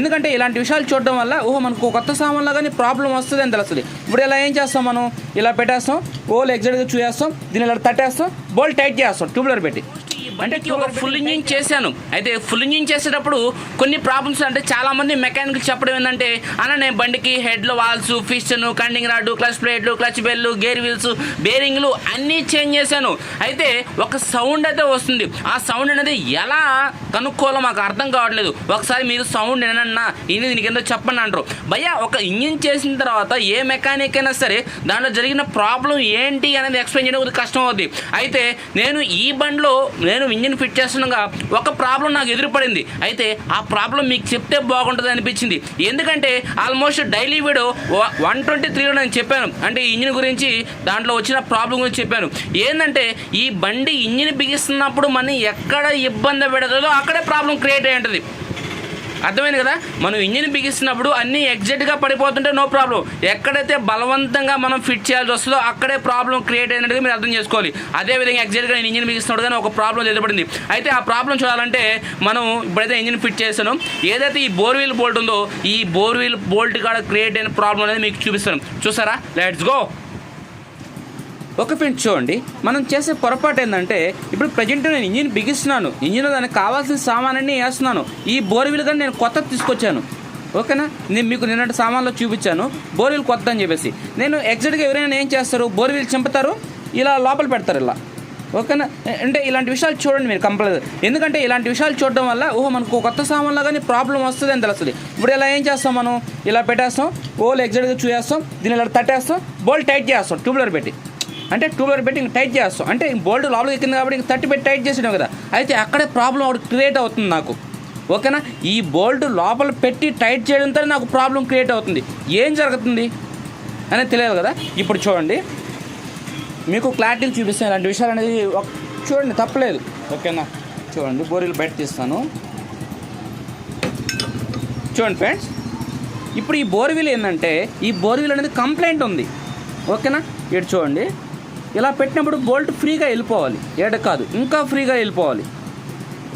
ఎందుకంటే ఇలాంటి విషయాలు చూడడం వల్ల మనకు కొత్త సామాన్లో కానీ ప్రాబ్లం వస్తుంది అని తెలుస్తుంది. ఇప్పుడు ఇలా ఏం చేస్తాం, మనం ఇలా పెట్టేస్తాం, ఎగ్జాక్ట్గా చూసేస్తాం, దీన్ని ఇలా తట్టేస్తాం, బోల్ట్ టైట్ చేస్తాం ట్యూబ్లర్ పెట్టి. అంటే ఒక ఫుల్ ఇంజిన్ చేశాను. అయితే ఫుల్ ఇంజిన్ చేసేటప్పుడు కొన్ని ప్రాబ్లమ్స్ అంటే చాలామంది మెకానికల్ చెప్పడం ఏంటంటే, అన్న నేను బండికి హెడ్లో valves, piston, connecting rod, clutch ప్లేట్లు, క్లచ్ బెల్లు, గేర్ వీల్స్, బేరింగ్లు అన్నీ చేంజ్ చేశాను. అయితే ఒక సౌండ్ అయితే వస్తుంది. ఆ సౌండ్ అనేది ఎలా కనుక్కోవాలో మాకు అర్థం కావట్లేదు. ఒకసారి మీరు సౌండ్ ఏనన్నా ఇది దీనికి ఏందో చెప్పండి అంటారు. భయ్యా, ఒక ఇంజిన్ చేసిన తర్వాత ఏ మెకానిక్ అయినా సరే దాంట్లో జరిగిన ప్రాబ్లం ఏంటి అనేది ఎక్స్ప్లెయిన్ చేయడం కొద్దిగా కష్టం అవుద్ది. అయితే ఈ బండిలో నేను ఇంజిన్ ఫిట్ చేస్తుండగా ఒక ప్రాబ్లం నాకు ఎదురుపడింది. అయితే ఆ ప్రాబ్లం మీకు చెప్తే బాగుంటుంది అనిపించింది. ఎందుకంటే ఆల్మోస్ట్ డైలీ వీడియో 123లో నేను చెప్పాను. అంటే ఈ ఇంజిన్ గురించి దాంట్లో వచ్చిన ప్రాబ్లం గురించి చెప్పాను. ఏంటంటే ఈ బండి ఇంజిన్ బిగిస్తున్నప్పుడు మనం ఎక్కడ ఇబ్బంది పెడతాదో అక్కడే ప్రాబ్లం క్రియేట్ అయ్యి ఉంటుంది. అర్థమైంది కదా? మనం ఇంజిన్ బిగిస్తున్నప్పుడు అన్నీ ఎగ్జాక్ట్గా పడిపోతుంటే నో ప్రాబ్లం. ఎక్కడైతే బలవంతంగా మనం ఫిట్ చేయాల్సి వస్తుందో అక్కడే ప్రాబ్లం క్రియేట్ అయినట్టుగా మీరు అర్థం చేసుకోవాలి. అదేవిధంగా ఎగ్జాక్ట్గా నేను ఇంజిన్ బిగిస్తున్నప్పుడు కానీ ఒక ప్రాబ్లం ఎదురుపడింది. అయితే ఆ ప్రాబ్లం చూడాలంటే మనం ఇప్పుడైతే ఇంజిన్ ఫిట్ చేస్తాను, ఏదైతే ఈ బోర్వీల్ బోల్ట్ ఉందో ఈ బోర్వీల్ బోల్ట్ కాడ క్రియేట్ అయిన ప్రాబ్లం అనేది మీకు చూపిస్తాను. చూసారా? Let's go. ఒక ఫ్రెండ్స్ చూడండి, మనం చేసే పొరపాటు ఏంటంటే, ఇప్పుడు ప్రజెంట్ నేను ఇంజిన్ బిగిస్తున్నాను, ఇంజిన్లో దానికి కావాల్సిన సామాన్ని వేస్తున్నాను. ఈ బోర్వీల్ కానీ నేను కొత్త తీసుకొచ్చాను. ఓకేనా? నేను మీకు నిన్నటి సామాన్లో చూపించాను బోర్వీల్ కొత్త అని చెప్పేసి. నేను ఎగ్జాక్ట్గా ఎవరైనా ఏం చేస్తారు, బోర్వీల్ చింపుతారు, ఇలా లోపల పెడతారు ఇలా. ఓకేనా? అంటే ఇలాంటి విషయాలు చూడండి మీరు కంపల్సరీ. ఎందుకంటే ఇలాంటి విషయాలు చూడడం వల్ల మనకు కొత్త సామాన్లో కానీ ప్రాబ్లం వస్తుంది అని తెలుస్తుంది. ఇప్పుడు ఇలా ఏం చేస్తాం, మనం ఇలా పెట్టేస్తాం, ఎగ్జాక్ట్గా చూసేస్తాం, దీన్ని ఇలా తట్టేస్తాం, బోల్ట్ టైట్ చేస్తాం ట్యూబ్లర్ పెట్టి. అంటే ట్యూబ్లర్ పెట్టి ఇంక టైట్ చేస్తాం. అంటే బోల్ట్ లోపలికి ఎక్కింది కాబట్టి ఇంక తట్టి పెట్టి టైట్ చేసినాం కదా. అయితే అక్కడే ప్రాబ్లం ఒకటి క్రియేట్ అవుతుంది నాకు. ఓకేనా? ఈ బోల్ట్ లోపల పెట్టి టైట్ చేయడంతో నాకు ప్రాబ్లం క్రియేట్ అవుతుంది. ఏం జరుగుతుంది అనేది తెలియదు కదా. ఇప్పుడు చూడండి, మీకు క్లారిటీలు చూపిస్తాను ఇలాంటి విషయాలు అనేది. చూడండి, తప్పలేదు. ఓకేనా? చూడండి, బోర్వీల్ బయట తీస్తాను. చూడండి ఫ్రెండ్స్, ఇప్పుడు ఈ బోర్వీల్ ఏంటంటే, ఈ బోర్వీల్ అనేది కంప్లైంట్ ఉంది. ఓకేనా? ఇటు చూడండి, ఇలా పెట్టినప్పుడు బోల్ట్ ఫ్రీగా వెళ్ళిపోవాలి, ఏడ కాదు ఇంకా ఫ్రీగా వెళ్ళిపోవాలి.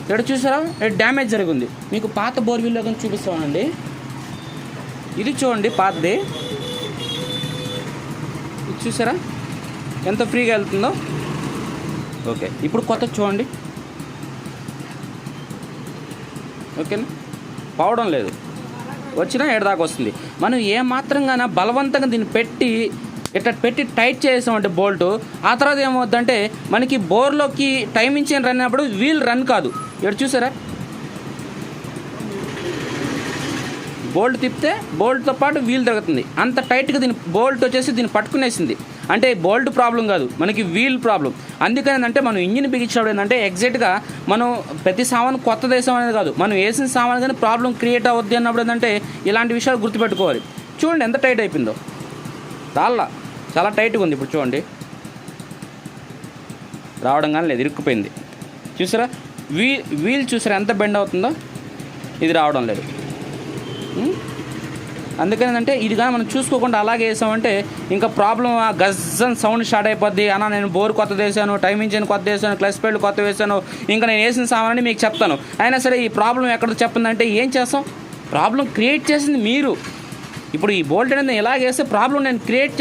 ఇక్కడ చూసారా, డ్యామేజ్ జరిగింది. మీకు పాత బోర్వీల్లో కానీ చూపిస్తామండి. ఇది చూడండి పాతది, ఇది చూసారా ఎంత ఫ్రీగా వెళ్తుందో. ఓకే, ఇప్పుడు కొత్త చూడండి. ఓకేనా? పోవడం లేదు, వచ్చినా ఏడదాకా వస్తుంది. మనం ఏమాత్రంగానే బలవంతంగా దీన్ని ఇట్లా పెట్టి టైట్ చేసామంటే బోల్టు, ఆ తర్వాత ఏమవుద్దంటే మనకి బోర్లోకి టైం ఇంజిన్ రన్ అయినప్పుడు వీల్ రన్ కాదు. ఇక్కడ చూసారా, బోల్ట్ తిప్పితే బోల్ట్తో పాటు వీల్ తిరుగుతుంది. అంత టైట్గా దీని బోల్ట్ వచ్చేసి దీన్ని పట్టుకునేసింది. అంటే బోల్ట్ ప్రాబ్లం కాదు, మనకి వీల్ ప్రాబ్లం. అందుకని అంటే మనం ఇంజిన్ బిగించినప్పుడు ఏంటంటే ఎగ్జాక్ట్గా మనం ప్రతి సామాను కొత్త దేశం అనేది కాదు, మనం వేసిన సామాను కానీ ప్రాబ్లం క్రియేట్ అవ్వద్ది అన్నప్పుడు ఏంటంటే ఇలాంటి విషయాలు గుర్తుపెట్టుకోవాలి. చూడండి ఎంత టైట్ అయిపోయిందో, చాలా టైట్గా ఉంది. ఇప్పుడు చూడండి, రావడం కానీ లేదు, ఇరుక్కుపోయింది. చూసారా వీల్ చూసారా ఎంత బెండ్ అవుతుందో, ఇది రావడం లేదు. అందుకని అంటే ఇది కానీ మనం చూసుకోకుండా అలాగే వేసామంటే ఇంకా ప్రాబ్లం గజ్జన్ సౌండ్ స్టార్ట్ అయిపోద్ది. అన్న నేను బోర్ కొత్త వేసాను, టైం ఇంజిన్ కొత్త వేసాను, క్లచ్ ప్లేట్లు కొత్త వేసాను, ఇంకా నేను వేసిన సామాన్ని మీకు చెప్తాను. అయినా సరే ఈ ప్రాబ్లం ఎక్కడ చెప్పిందంటే ఏం చేస్తాం, ప్రాబ్లం క్రియేట్ చేసింది మీరు. ఇప్పుడు ఈ బోల్ట్ అనేది ఎలాగేస్తే ప్రాబ్లం నేను క్రియేట్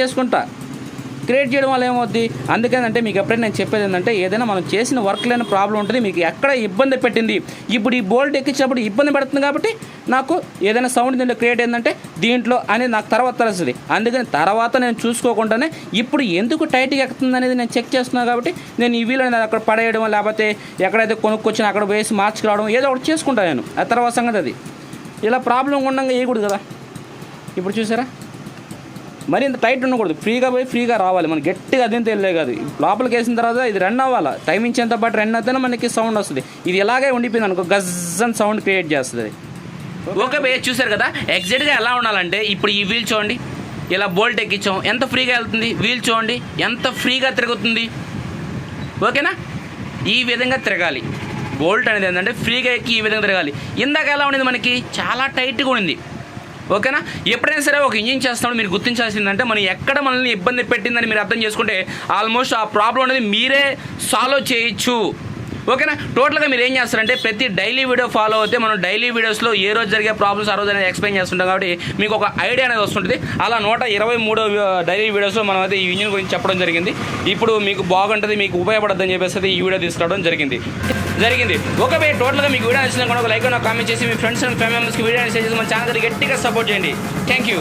చేయడం వల్ల ఏమవుద్ది. అందుకని మీకు ఎప్పుడైనా నేను చెప్పేది ఏంటంటే, ఏదైనా మనం చేసిన వర్క్ లేని ప్రాబ్లం ఉంటుంది, మీకు ఎక్కడ ఇబ్బంది పెట్టింది. ఇప్పుడు ఈ బోల్ట్ ఎక్కించినప్పుడు ఇబ్బంది పడుతుంది కాబట్టి నాకు ఏదైనా సౌండ్ దీంట్లో క్రియేట్ అయిందంటే దీంట్లో అనేది నాకు తర్వాత తెలుస్తుంది. అందుకని తర్వాత నేను చూసుకోకుండానే ఇప్పుడు ఎందుకు టైట్గా ఎక్కుతుంది అనేది నేను చెక్ చేస్తున్నాను. కాబట్టి నేను ఈ వీల్ అనేది అక్కడ పడేయడం, లేకపోతే ఎక్కడైతే కొనుక్కొచ్చినా అక్కడ వేసి మార్చుకురావడం ఏదో ఒకటి చేసుకుంటాను నేను. ఆ తర్వాత సంగతి అది. ఇలా ప్రాబ్లం ఉండగా వేయకూడదు కదా. ఇప్పుడు చూసారా, మరి ఇంత టైట్ ఉండకూడదు, ఫ్రీగా పోయి ఫ్రీగా రావాలి. మనం గట్టిగా అదేం తెలియలే కాదు, లోపలికి వేసిన తర్వాత ఇది రన్ అవ్వాలి. టైం ఇచ్చేంత పాటు రన్ అయితేనే మనకి సౌండ్ వస్తుంది. ఇది ఇలాగే ఉండిపోయింది అనుకో, గజ్జన్ సౌండ్ క్రియేట్ చేస్తుంది. ఓకే భయ్య, చూసారు కదా ఎగ్జాక్ట్గా ఎలా ఉండాలంటే. ఇప్పుడు ఈ వీల్ చూడండి, ఇలా బోల్ట్ ఎక్కించాం, ఎంత ఫ్రీగా వెళ్తుంది. వీల్ చూడండి ఎంత ఫ్రీగా తిరుగుతుంది. ఓకేనా? ఈ విధంగా తిరగాలి. బోల్ట్ అనేది ఏంటంటే ఫ్రీగా ఎక్కి ఈ విధంగా తిరగాలి. ఇందాక ఎలా ఉండేది, మనకి చాలా టైట్గా ఉండింది. ఓకేనా? ఎప్పుడైనా సరే ఒక ఇంజిన్ చేస్తున్నప్పుడు మీరు గుర్తించాల్సిందంటే మనం ఎక్కడ మనల్ని ఇబ్బంది పెట్టిందని మీరు అర్థం చేసుకుంటే ఆల్మోస్ట్ ఆ ప్రాబ్లం అనేది మీరే సాల్వ్ చేయొచ్చు. ఓకేనా. టోటల్గా మీరు ఏం చేస్తారంటే ప్రతి డైలీ వీడియో ఫాలో అవుతే మనం డైలీ వీడియోస్లో ఏ రోజు జరిగే ప్రాబ్లమ్స్ ఆ రోజు అనేది ఎక్స్ప్లెయిన్ చేస్తుంటాం కాబట్టి మీకు ఒక ఐడియా అనేది వస్తుంటుంది. అలా 123 డైలీ వీడియోస్లో మనం అయితే ఈ ఇంజిన్ గురించి చెప్పడం జరిగింది. ఇప్పుడు మీకు బాగుంటుంది, మీకు ఉపయోగపడుతుందని చెప్పేసి ఈ వీడియో తీసుకురావడం జరిగింది. ఓకే బై, టోటల్గా మీకు వీడియో నచ్చిన కూడా ఒక లైక్ కామెంట్ చేసి మీ ఫ్రెండ్స్ అండ్ ఫ్యామిలీ మెంబర్స్కి వీడియో షేర్ చేసి మన ఛానల్ గట్టిగా సపోర్ట్ చేయండి. Thank you.